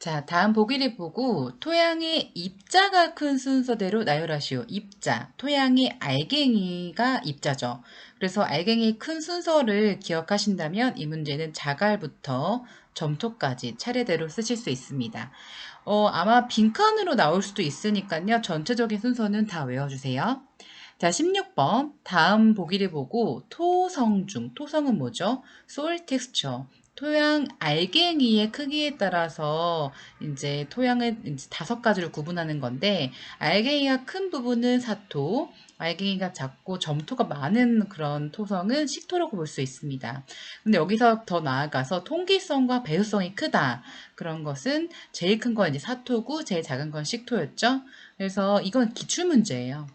자, 다음 보기를 보고 토양의 입자가 큰 순서대로 나열하시오. 입자, 토양의 알갱이가 입자죠. 그래서 알갱이 큰 순서를 기억하신다면 이 문제는 자갈부터 점토까지 차례대로 쓰실 수 있습니다. 아마 빈칸으로 나올 수도 있으니까요. 전체적인 순서는 다 외워주세요. 자, 16번. 다음 보기를 보고 토성 토성은 뭐죠? soil texture. 토양 알갱이의 크기에 따라서 이제 토양을 이제 5가지로 구분하는 건데, 알갱이가 큰 부분은 사토, 알갱이가 작고 점토가 많은 그런 토성은 식토라고 볼 수 있습니다. 근데 여기서 더 나아가서 통기성과 배수성이 크다. 그런 것은 제일 큰 건 이제 사토고 제일 작은 건 식토였죠. 그래서 이건 기출문제예요.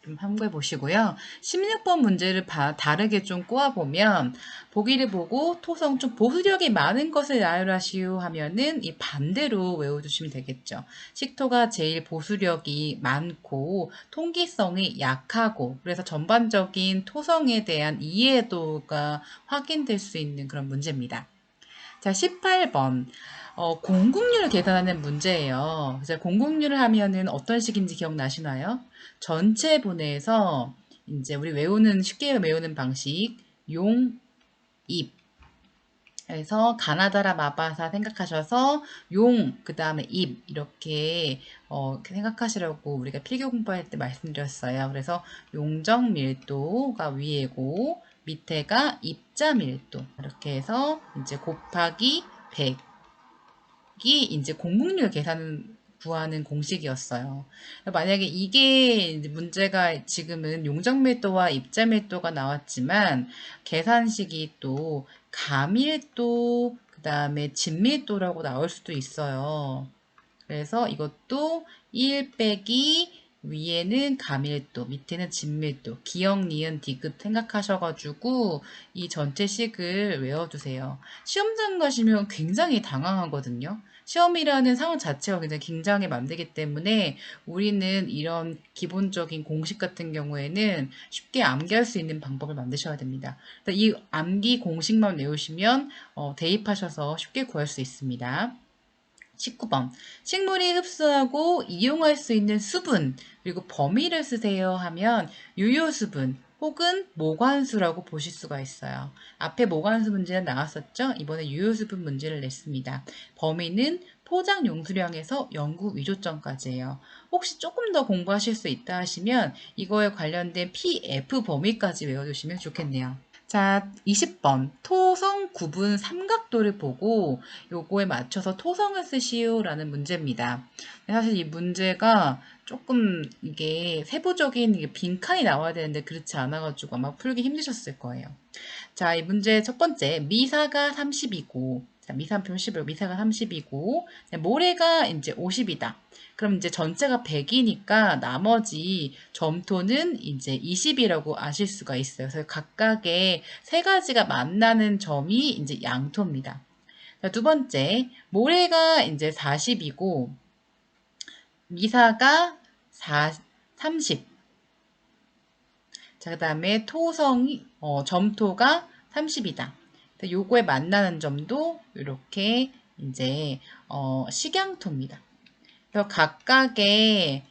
좀 참고해 보시고요. 16번 문제를 다르게 좀 꼬아보면 보기를 보고 토성 좀 보수력이 많은 것을 나열하시오 하면은 이 반대로 외워주시면 되겠죠. 식토가 제일 보수력이 많고 통기성이 약하고 그래서 전반적인 토성에 대한 이해도가 확인될 수 있는 그런 문제입니다. 자, 18번. 공국률을 계산하는 문제예요. 그래서 공국률을 하면은 어떤 식인지 기억나시나요? 전체 분해에서 이제 우리 쉽게 외우는 방식, 용, 입. 그래서 가나다라 마바사 생각하셔서 그 다음에 입 이렇게 생각하시라고 우리가 필기 공부할 때 말씀드렸어요. 그래서 용적 밀도가 위에고 밑에가 입자 밀도 이렇게 해서 이제 곱하기 100이 이제 공국률 계산 구하는 공식이었어요. 만약에 이게 문제가 지금은 용적밀도와 입자밀도가 나왔지만 계산식이 또 가밀도, 그 다음에 진밀도라고 나올 수도 있어요. 그래서 이것도 1 빼기 위에는 가밀도, 밑에는 진밀도, 기역, 니은, 디귿 생각하셔가지고 이 전체 식을 외워두세요. 시험장 가시면 굉장히 당황하거든요. 시험이라는 상황 자체가 굉장히 긴장에 만들기 때문에 우리는 이런 기본적인 공식 같은 경우에는 쉽게 암기할 수 있는 방법을 만드셔야 됩니다. 이 암기 공식만 외우시면 대입하셔서 쉽게 구할 수 있습니다. 19번. 식물이 흡수하고 이용할 수 있는 수분, 그리고 범위를 쓰세요 하면 유효수분 혹은 모관수라고 보실 수가 있어요. 앞에 모관수 문제는 나왔었죠? 이번에 유효수분 문제를 냈습니다. 범위는 포장 용수량에서 연구 위조점까지예요. 혹시 조금 더 공부하실 수 있다 하시면 이거에 관련된 PF 범위까지 외워두시면 좋겠네요. 자, 20번. 토성 구분 삼각도를 보고 요거에 맞춰서 토성을 쓰시오라는 문제입니다. 사실 이 문제가 조금 이게 세부적인 빈칸이 나와야 되는데 그렇지 않아가지고 아마 풀기 힘드셨을 거예요. 자, 이 문제 첫 번째. 미사가 30이고, 자, 미사표 10이고, 미사가 30이고, 모래가 이제 50이다. 그럼 이제 전체가 100이니까 나머지 점토는 이제 20이라고 아실 수가 있어요. 그래서 각각의 세 가지가 만나는 점이 이제 양토입니다. 자, 두 번째, 모래가 이제 40이고, 미사가 30. 자, 그 다음에 점토가 30이다. 요거에 만나는 점도 이렇게 이제, 식양토입니다. 그래서 각각의,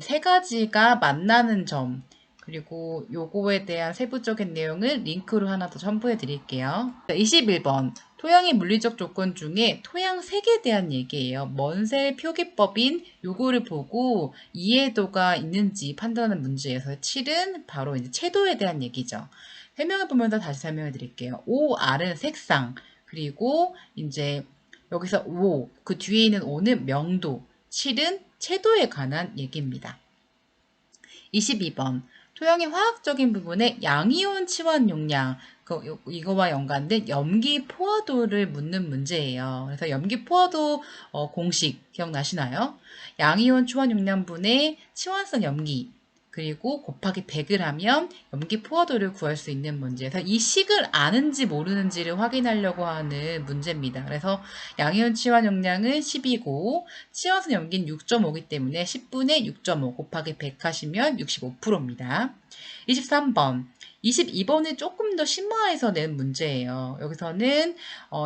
세 가지가 만나는 점, 그리고 요거에 대한 세부적인 내용을 링크로 하나 더 첨부해 드릴게요. 21번. 토양의 물리적 조건 중에 토양 색에 대한 얘기예요. 먼셀 표기법인 요거를 보고 이해도가 있는지 판단하는 문제예요. 그래서 7은 바로 이제 채도에 대한 얘기죠. 설명을 보면서 다시 설명해 드릴게요. OR은 색상, 그리고 이제 여기서 오, 그 뒤에 있는 오는 명도, 7은 채도에 관한 얘기입니다. 22번. 토양의 화학적인 부분에 양이온 치환 용량, 이거와 연관된 염기 포화도를 묻는 문제예요. 그래서 염기 포화도 공식 기억나시나요? 양이온 치환 용량분의 치환성 염기, 그리고 곱하기 100을 하면 염기 포화도를 구할 수 있는 문제에서 이 식을 아는지 모르는지를 확인하려고 하는 문제입니다. 그래서 양이온 치환 용량은 10이고 치환성 염기는 6.5이기 때문에 10분의 6.5 곱하기 100 하시면 65%입니다. 23번. 22번은 조금 더 심화해서 낸 문제예요. 여기서는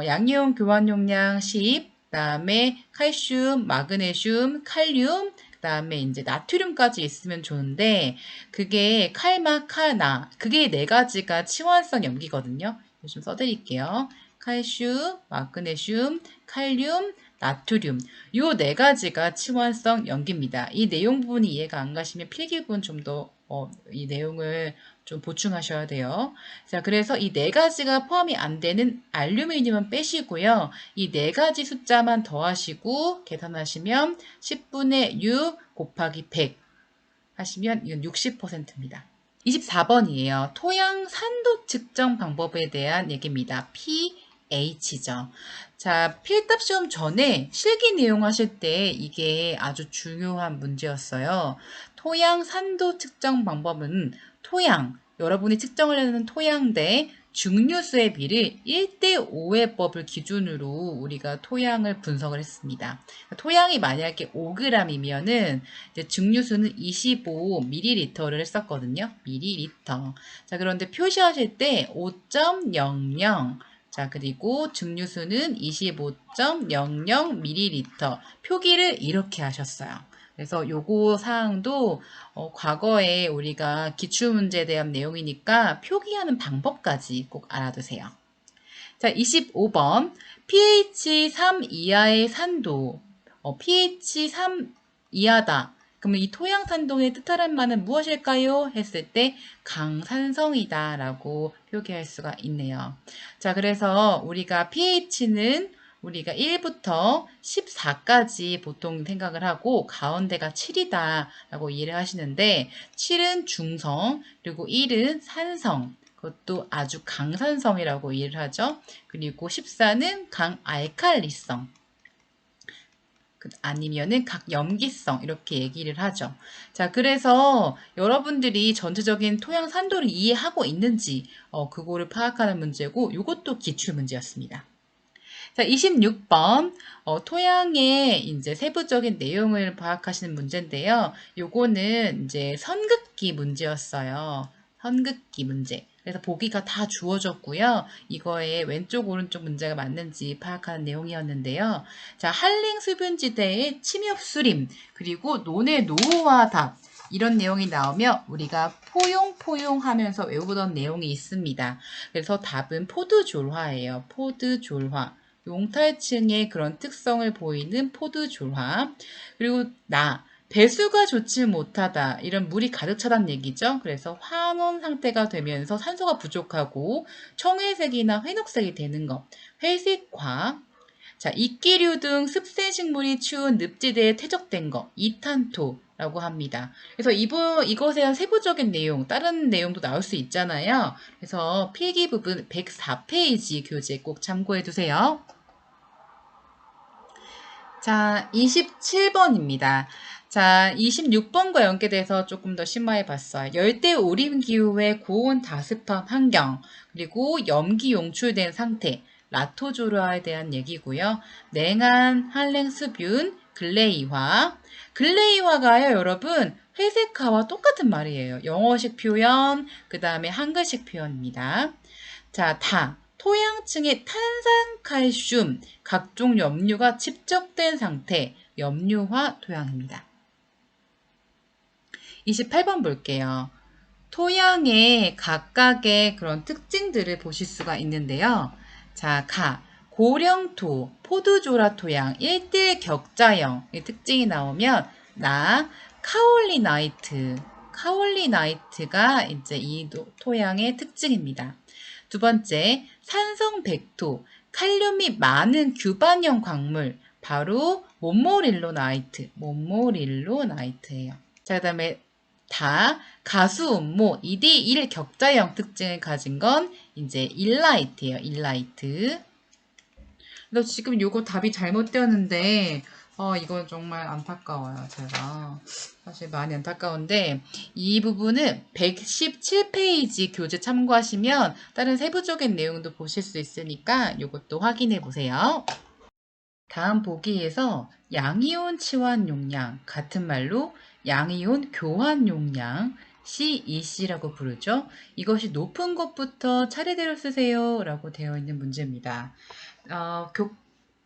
양이온 교환 용량 10, 그다음에 칼슘, 마그네슘, 칼륨, 그다음에 이제 나트륨까지 있으면 좋은데 그게 칼마, 칼나 그게 네 가지가 치환성 염기거든요. 좀 써드릴게요. 칼슘, 마그네슘, 칼륨, 나트륨 요 네 가지가 치환성 염기입니다. 이 내용 부분이 이해가 안 가시면 필기부분 좀 더 이 내용을 좀 보충하셔야 돼요. 자, 그래서 이 네 가지가 포함이 안 되는 알루미늄은 빼시고요. 이 네 가지 숫자만 더하시고 계산하시면 10분의 6 곱하기 100 하시면 이건 60%입니다. 24번이에요. 토양 산도 측정 방법에 대한 얘기입니다. pH죠. 자, 필답 시험 전에 실기 내용 하실 때 이게 아주 중요한 문제였어요. 토양 산도 측정 방법은 토양, 여러분이 측정을 하는 토양 대 증류수의 비를 1대5의 법을 기준으로 우리가 토양을 분석을 했습니다. 토양이 만약에 5g이면은 증류수는 25ml를 했었거든요. ml. 자, 그런데 표시하실 때 5.00 자, 그리고 증류수는 25.00ml. 표기를 이렇게 하셨어요. 그래서 요거 사항도 과거에 우리가 기출문제에 대한 내용이니까 표기하는 방법까지 꼭 알아두세요. 자, 25번. pH 3 이하의 산도. pH 3 이하다. 그러면 이 토양 산도의 뜻하는 말은 무엇일까요? 했을 때 강산성이다 라고 표기할 수가 있네요. 자, 그래서 우리가 pH는 우리가 1부터 14까지 보통 생각을 하고 가운데가 7이다 라고 이해를 하시는데 7은 중성 그리고 1은 산성 그것도 아주 강산성이라고 이해를 하죠. 그리고 14는 강알칼리성 아니면은 각염기성 이렇게 얘기를 하죠. 자, 그래서 여러분들이 전체적인 토양 산도를 이해하고 있는지 그거를 파악하는 문제고 이것도 기출 문제였습니다. 자, 26번 토양의 이제 세부적인 내용을 파악하시는 문제인데요. 요거는 이제 선긋기 문제였어요. 선긋기 문제. 그래서 보기가 다 주어졌고요. 이거에 왼쪽 오른쪽 문제가 맞는지 파악하는 내용이었는데요. 자, 한랭 수변지대의 침엽수림 그리고 논의 노후화 답 이런 내용이 나오면 우리가 포용 하면서 외우던 내용이 있습니다. 그래서 답은 포드졸화예요. 포드졸화. 용탈층의 그런 특성을 보이는 포드졸화. 그리고 배수가 좋지 못하다. 이런 물이 가득 차단 얘기죠. 그래서 환원 상태가 되면서 산소가 부족하고 청회색이나 회녹색이 되는 것. 회색화. 자, 이끼류 등 습생 식물이 추운 늪지대에 퇴적된 것. 이탄토라고 합니다. 그래서 이것에 대한 세부적인 내용, 다른 내용도 나올 수 있잖아요. 그래서 필기 부분 104페이지 교재 꼭 참고해 두세요. 자, 27번입니다. 자, 26번과 연계돼서 조금 더 심화해 봤어요. 열대 오림 기후의 고온 다습한 환경, 그리고 염기 용출된 상태, 라토조르아에 대한 얘기고요. 냉한 한랭 수뷴, 글레이화. 글레이화가요, 여러분, 회색화와 똑같은 말이에요. 영어식 표현, 그 다음에 한글식 표현입니다. 자, 토양층에 탄산칼슘, 각종 염류가 집적된 상태, 염류화 토양입니다. 28번 볼게요. 토양의 각각의 그런 특징들을 보실 수가 있는데요. 자, 고령토, 포드조라 토양, 1대 격자형의 특징이 나오면 카올리나이트가 이제 이 토양의 특징입니다. 두 번째, 산성 백토, 칼륨이 많은 규반형 광물, 바로 몬모릴로나이트예요. 자, 그 다음에 가수음모 2대1 격자형 특징을 가진 건 이제 일라이트예요. 일라이트. 그래서 지금 요거 답이 잘못되었는데 이건 정말 안타까워요. 제가 사실 많이 안타까운데 이 부분은 117페이지 교재 참고하시면 다른 세부적인 내용도 보실 수 있으니까 이것도 확인해 보세요. 다음 보기에서 양이온 치환 용량 같은 말로 양이온 교환 용량 CEC라고 부르죠. 이것이 높은 것부터 차례대로 쓰세요 라고 되어 있는 문제입니다.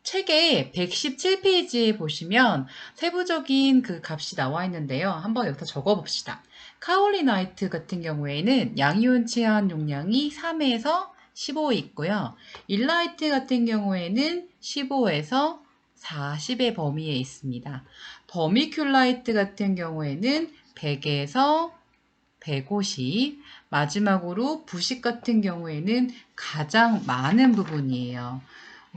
책의 117페이지에 보시면 세부적인 그 값이 나와 있는데요. 한번 여기서 적어 봅시다. 카올리 나이트 같은 경우에는 양이온 치환 용량이 3에서 15 있고요. 일라이트 같은 경우에는 15에서 40의 범위에 있습니다. 버미큘라이트 같은 경우에는 100에서 150, 마지막으로 부식 같은 경우에는 가장 많은 부분이에요.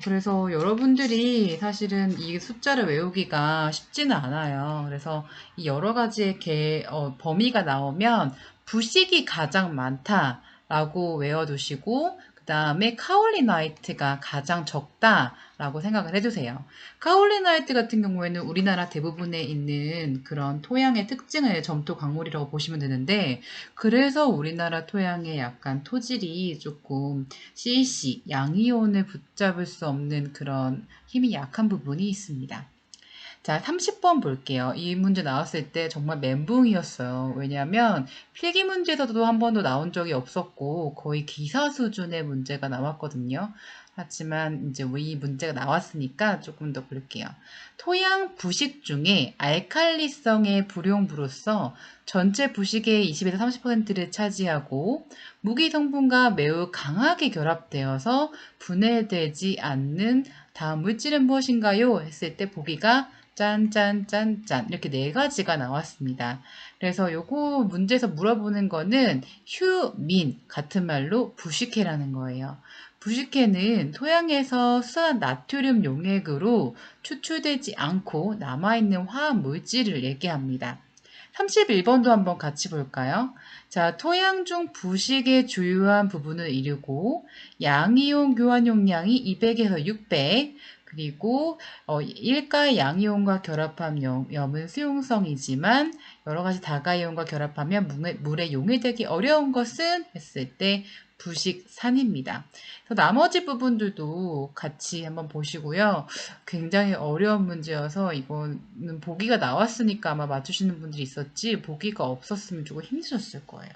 그래서 여러분들이 사실은 이 숫자를 외우기가 쉽지는 않아요. 그래서 이 여러 가지의 범위가 나오면 부식이 가장 많다라고 외워두시고 그 다음에 카올리 나이트가 가장 적다라고 생각을 해주세요. 카올리 나이트 같은 경우에는 우리나라 대부분에 있는 그런 토양의 특징을 점토 광물이라고 보시면 되는데 그래서 우리나라 토양의 약간 토질이 조금 CC, 양이온을 붙잡을 수 없는 그런 힘이 약한 부분이 있습니다. 자, 30번 볼게요. 이 문제 나왔을 때 정말 멘붕이었어요. 왜냐하면 필기 문제에서도 한 번도 나온 적이 없었고 거의 기사 수준의 문제가 나왔거든요. 하지만 이제 이 문제가 나왔으니까 조금 더 볼게요. 토양 부식 중에 알칼리성의 불용부로서 전체 부식의 20에서 30%를 차지하고 무기 성분과 매우 강하게 결합되어서 분해되지 않는 다음 물질은 무엇인가요? 했을 때 보기가 짠짠짠짠 이렇게 네 가지가 나왔습니다. 그래서 요거 문제에서 물어보는 거는 휴민 같은 말로 부식해라는 거예요. 부식해는 토양에서 수한 나트륨 용액으로 추출되지 않고 남아있는 화학 물질을 얘기합니다. 31번도 한번 같이 볼까요? 자, 토양 중 부식의 주요한 부분을 이루고 양이온 교환 용량이 200에서 600, 그리고 일가 양이온과 결합한 염은 수용성이지만 여러 가지 다가이온과 결합하면 물에 용해되기 어려운 것은 했을 때 부식산입니다. 나머지 부분들도 같이 한번 보시고요. 굉장히 어려운 문제여서 이거는 보기가 나왔으니까 아마 맞추시는 분들이 있었지 보기가 없었으면 조금 힘드셨을 거예요.